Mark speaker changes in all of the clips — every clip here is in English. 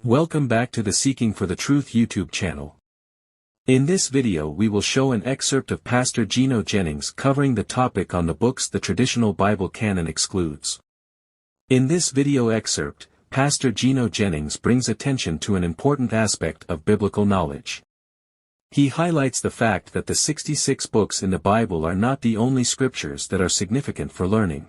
Speaker 1: Welcome back to the Seeking for the Truth YouTube channel. In this video we will show an excerpt of Pastor Gino Jennings covering the topic on the books the traditional Bible canon excludes. In this video excerpt, Pastor Gino Jennings brings attention to an important aspect of biblical knowledge. He highlights the fact that the 66 books in the Bible are not the only scriptures that are significant for learning.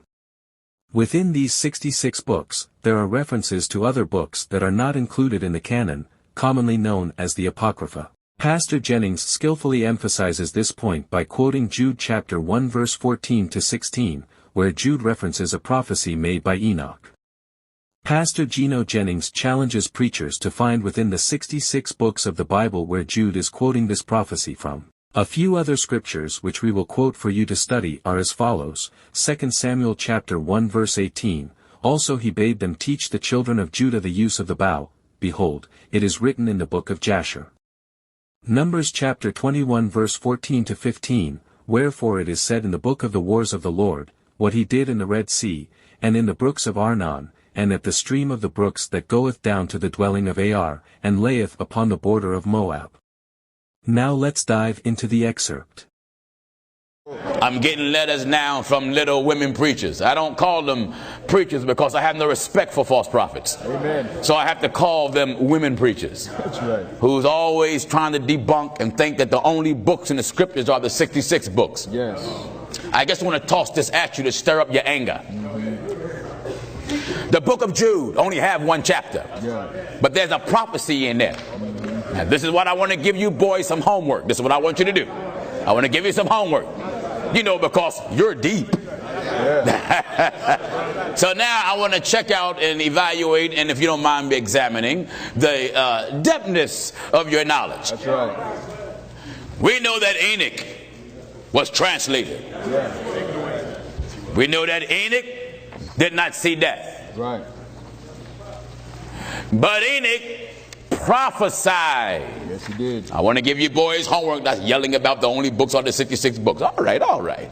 Speaker 1: Within these 66 books, there are references to other books that are not included in the canon, commonly known as the Apocrypha. Pastor Jennings skillfully emphasizes this point by quoting Jude chapter 1 verse 14 to 16, where Jude references a prophecy made by Enoch. Pastor Gino Jennings challenges preachers to find within the 66 books of the Bible where Jude is quoting this prophecy from. A few other scriptures which we will quote for you to study are as follows: 2 Samuel chapter 1 verse 18, also he bade them teach the children of Judah the use of the bow, behold, it is written in the book of Jasher. Numbers chapter 21 verse 14 to 15, wherefore it is said in the book of the wars of the Lord, what he did in the Red Sea, and in the brooks of Arnon, and at the stream of the brooks that goeth down to the dwelling of Ar, and layeth upon the border of Moab. Now let's dive into the excerpt.
Speaker 2: I'm getting letters now from little women preachers. I don't call them preachers because I have no respect for false prophets.
Speaker 3: Amen.
Speaker 2: So I have to call them women preachers.
Speaker 3: That's right.
Speaker 2: Who's always trying to debunk and think that the only books in the scriptures are the 66 books.
Speaker 3: Yes.
Speaker 2: I just want to toss this at you to stir up your anger. The book of Jude only have one chapter.
Speaker 3: Yeah.
Speaker 2: But there's a prophecy in there. Now, this is what I want to give you boys some homework. This is what I want you to do. I want to give you some homework. You know, because you're deep. Yeah. So now I want to check out and evaluate, and if you don't mind me examining, the depthness of your knowledge.
Speaker 3: That's right.
Speaker 2: We know that Enoch was translated.
Speaker 3: Yeah.
Speaker 2: We know that Enoch did not see death.
Speaker 3: Right.
Speaker 2: But Enoch prophesied.
Speaker 3: Yes, he did.
Speaker 2: I want to give you boys homework. That's yelling about the only books are the 66 books. All right, all right.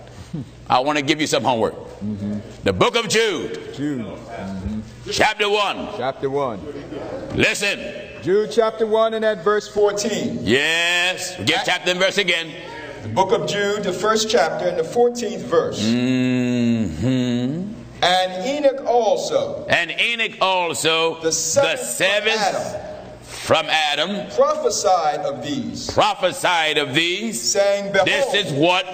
Speaker 2: I want to give you some homework. The book of Jude.
Speaker 3: Jude.
Speaker 2: Chapter 1.
Speaker 3: Chapter 1.
Speaker 2: Listen.
Speaker 3: Jude chapter 1 and at verse 14.
Speaker 2: Yes. Give chapter and verse again.
Speaker 4: The book of Jude, the first chapter and the 14th verse. And Enoch also.
Speaker 2: And Enoch also,
Speaker 4: the seventh
Speaker 2: from Adam,
Speaker 4: prophesied of these.
Speaker 2: Saying,
Speaker 4: behold.
Speaker 2: This is what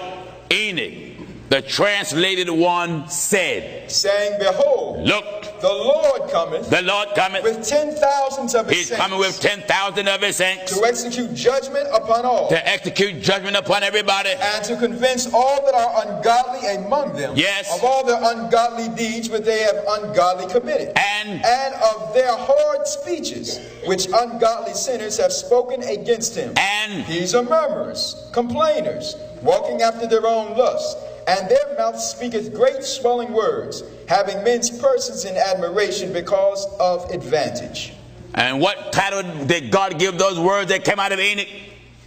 Speaker 2: Enoch, the translated one, said.
Speaker 4: Saying, behold.
Speaker 2: Look.
Speaker 4: The Lord cometh.
Speaker 2: The Lord cometh.
Speaker 4: With 10,000s of his
Speaker 2: He's
Speaker 4: saints.
Speaker 2: coming with 10,000 of his saints.
Speaker 4: To execute judgment upon all.
Speaker 2: To execute judgment upon everybody.
Speaker 4: And to convince all that are ungodly among them.
Speaker 2: Yes.
Speaker 4: Of all their ungodly deeds which they have ungodly committed. And of their hard speeches which ungodly sinners have spoken against him.
Speaker 2: And
Speaker 4: these are murmurers, complainers, walking after their own lust. And their mouth speaketh great swelling words, having men's persons in admiration because of advantage.
Speaker 2: And what title did God give those words that came out of Enoch?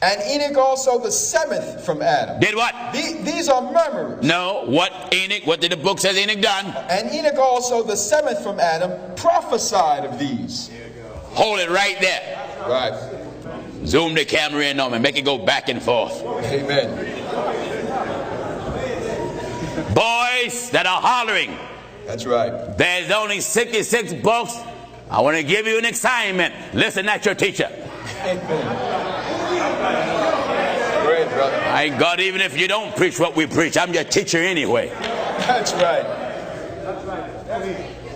Speaker 4: And Enoch also the seventh from Adam.
Speaker 2: Did what?
Speaker 4: These are murmurers.
Speaker 2: No, what Enoch, what did the book say Enoch done?
Speaker 4: And Enoch also the seventh from Adam prophesied of these.
Speaker 2: Hold it right there.
Speaker 4: Right.
Speaker 2: Zoom the camera in on me, make it go back and forth.
Speaker 4: Amen.
Speaker 2: Boys that are hollering.
Speaker 4: That's right.
Speaker 2: There's only 66 books. I want to give you an assignment. Listen at your teacher.
Speaker 4: Amen. Great, brother.
Speaker 2: My God, even if you don't preach what we preach, I'm your teacher anyway.
Speaker 4: That's right.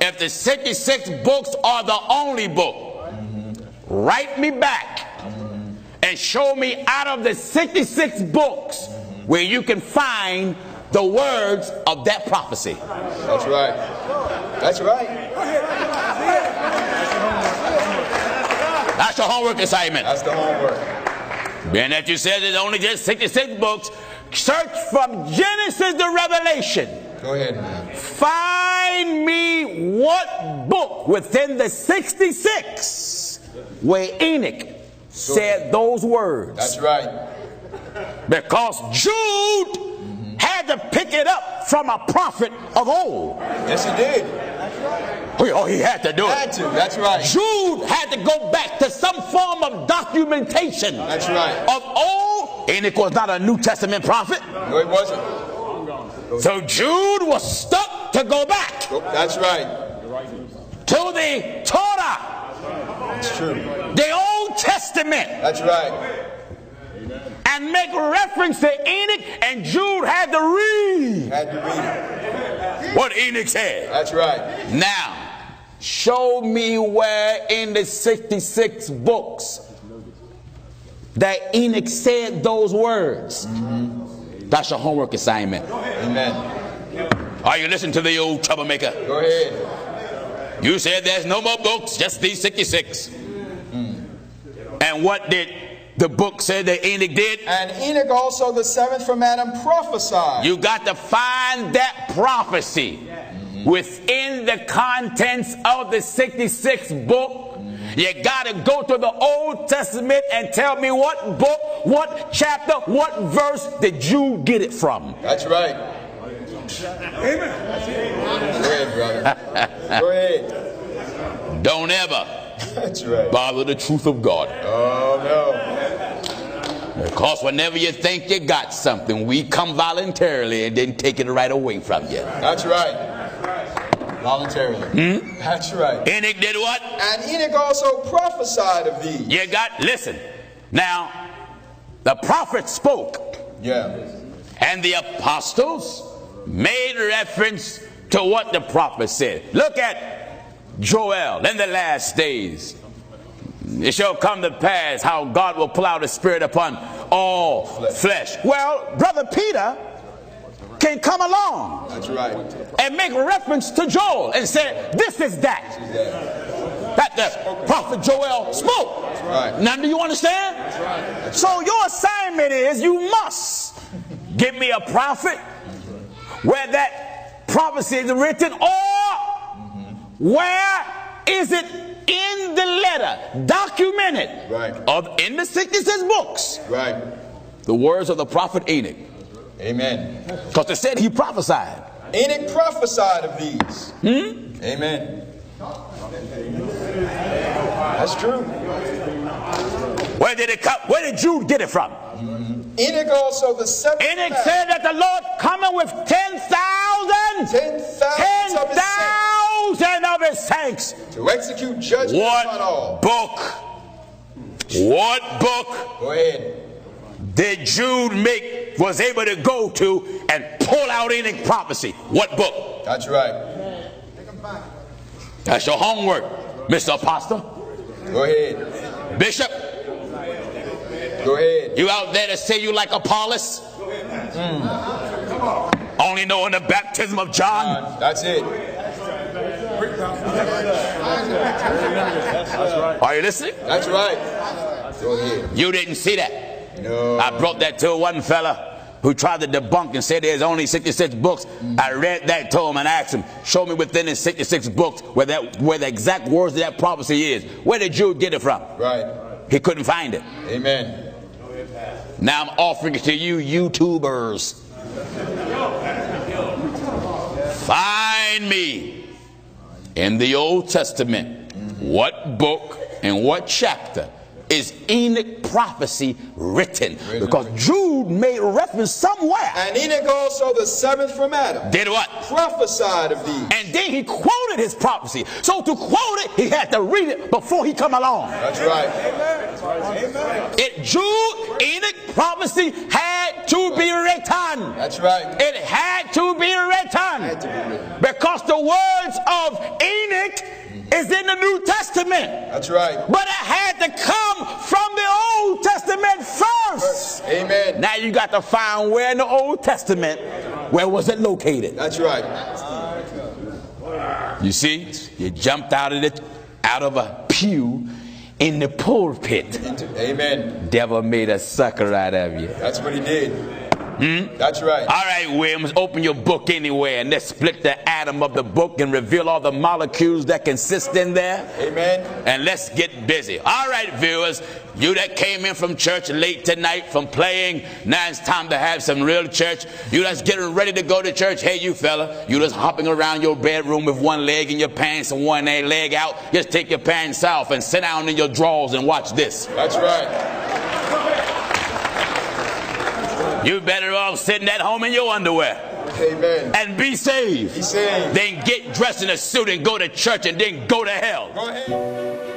Speaker 2: If the 66 books are the only book, write me back and show me out of the 66 books where you can find the words of that prophecy.
Speaker 4: That's right. That's right.
Speaker 2: That's your homework assignment.
Speaker 4: That's the homework.
Speaker 2: Being that you said there's only just 66 books, search from Genesis to Revelation.
Speaker 4: Go ahead.
Speaker 2: Find me what book within the 66 where Enoch said those words.
Speaker 4: That's right.
Speaker 2: Because Jude had to pick it up from a prophet of old.
Speaker 4: Yes, he did.
Speaker 2: Oh, he had to do it.
Speaker 4: Had to. That's right.
Speaker 2: Jude had to go back to some form of documentation.
Speaker 4: That's right.
Speaker 2: Of old. Enoch was not a New Testament prophet.
Speaker 4: No, it wasn't.
Speaker 2: So Jude was stuck to go back.
Speaker 4: That's right.
Speaker 2: To the Torah.
Speaker 4: It's true.
Speaker 2: The Old Testament.
Speaker 4: That's right.
Speaker 2: And make reference to Enoch, and Jude had to read.
Speaker 4: Had to read it.
Speaker 2: What Enoch said.
Speaker 4: That's right.
Speaker 2: Now, show me where in the 66 books that Enoch said those words. That's your homework assignment.
Speaker 4: Amen.
Speaker 2: Are you listening to the old troublemaker?
Speaker 4: Go ahead.
Speaker 2: You said there's no more books, just these 66. And what did the book say that Enoch did?
Speaker 4: And Enoch also, the seventh from Adam, prophesied.
Speaker 2: You got to find that prophecy within the contents of the 66th book. You got to go to the Old Testament and tell me what book, what chapter, what verse did Jude get it from.
Speaker 4: That's right. Amen. Go ahead, brother. Go ahead.
Speaker 2: Don't ever
Speaker 4: That's right.
Speaker 2: bother the truth of God.
Speaker 4: Oh, no.
Speaker 2: Because whenever you think you got something, we come voluntarily and then take it right away from you.
Speaker 4: That's right. Voluntarily. That's right.
Speaker 2: Enoch did what?
Speaker 4: And Enoch also prophesied of these.
Speaker 2: You got, listen. Now, the prophet spoke.
Speaker 4: Yeah.
Speaker 2: And the apostles made reference to what the prophet said. Look at Joel in the last days. It shall come to pass how God will pour out his spirit upon all flesh. Well, Brother Peter can come along.
Speaker 4: That's right.
Speaker 2: And make reference to Joel and say, this is that. That the prophet Joel spoke.
Speaker 4: That's right.
Speaker 2: Now, do you understand?
Speaker 4: That's right.
Speaker 2: So your assignment is you must give me a prophet where that prophecy is written, or where is it in the letter, documented,
Speaker 4: right,
Speaker 2: of in the 66 books,
Speaker 4: right,
Speaker 2: the words of the prophet Enoch.
Speaker 4: Amen.
Speaker 2: Because it said he prophesied.
Speaker 4: Enoch prophesied of these. Amen. That's true.
Speaker 2: Where did it come? Where did Jude get it from?
Speaker 4: Enoch also, the seventh.
Speaker 2: Enoch said that the Lord coming with 10,000 of his saints
Speaker 4: to execute judgment upon all.
Speaker 2: What book
Speaker 4: Go ahead.
Speaker 2: did Jude was able to go to and pull out Enoch prophecy? What book?
Speaker 4: That's right.
Speaker 2: That's your homework, Mr. Apostle.
Speaker 4: Go ahead.
Speaker 2: Bishop.
Speaker 4: Go ahead.
Speaker 2: You out there to say you like Apollos? Only knowing the baptism of John?
Speaker 4: That's it.
Speaker 2: Are you listening?
Speaker 4: That's right. Go ahead.
Speaker 2: You didn't see that.
Speaker 4: No.
Speaker 2: I brought that to one fella who tried to debunk and said there's only 66 books. I read that to him and asked him, show me within the 66 books where the exact words of that prophecy is. Where did Jude get it from?
Speaker 4: Right.
Speaker 2: He couldn't find it.
Speaker 4: Amen.
Speaker 2: Now I'm offering it to you YouTubers. Find me in the Old Testament what book and what chapter is Enoch prophecy written? Because Jude made reference somewhere.
Speaker 4: And Enoch also, the seventh from Adam,
Speaker 2: Did what?
Speaker 4: prophesied of these.
Speaker 2: And then he quoted his prophecy. So to quote it, he had to read it before he come along.
Speaker 4: That's right.
Speaker 2: Enoch prophecy had to be written.
Speaker 4: That's right.
Speaker 2: It had to be written.
Speaker 4: Had to be written.
Speaker 2: Because the words of Enoch is in the New Testament.
Speaker 4: That's right.
Speaker 2: But it had to come from the Old Testament first.
Speaker 4: Amen.
Speaker 2: Now you got to find where in the Old Testament, where was it located?
Speaker 4: That's right.
Speaker 2: You see, you jumped out of a pew in the pulpit.
Speaker 4: Amen.
Speaker 2: Devil made a sucker out of you.
Speaker 4: That's what he did. That's right.
Speaker 2: All right, Williams, open your book anywhere and let's split the atom of the book and reveal all the molecules that consist in there.
Speaker 4: Amen.
Speaker 2: And let's get busy. All right, viewers, you that came in from church late tonight from playing, now it's time to have some real church. You that's getting ready to go to church, hey, you fella, you just hopping around your bedroom with one leg in your pants and one leg out. Just take your pants off and sit down in your drawers and watch this.
Speaker 4: That's right.
Speaker 2: You better off sitting at home in your underwear.
Speaker 4: Amen.
Speaker 2: And be saved.
Speaker 4: Be saved.
Speaker 2: Then get dressed in a suit and go to church and then go to hell.
Speaker 4: Go ahead.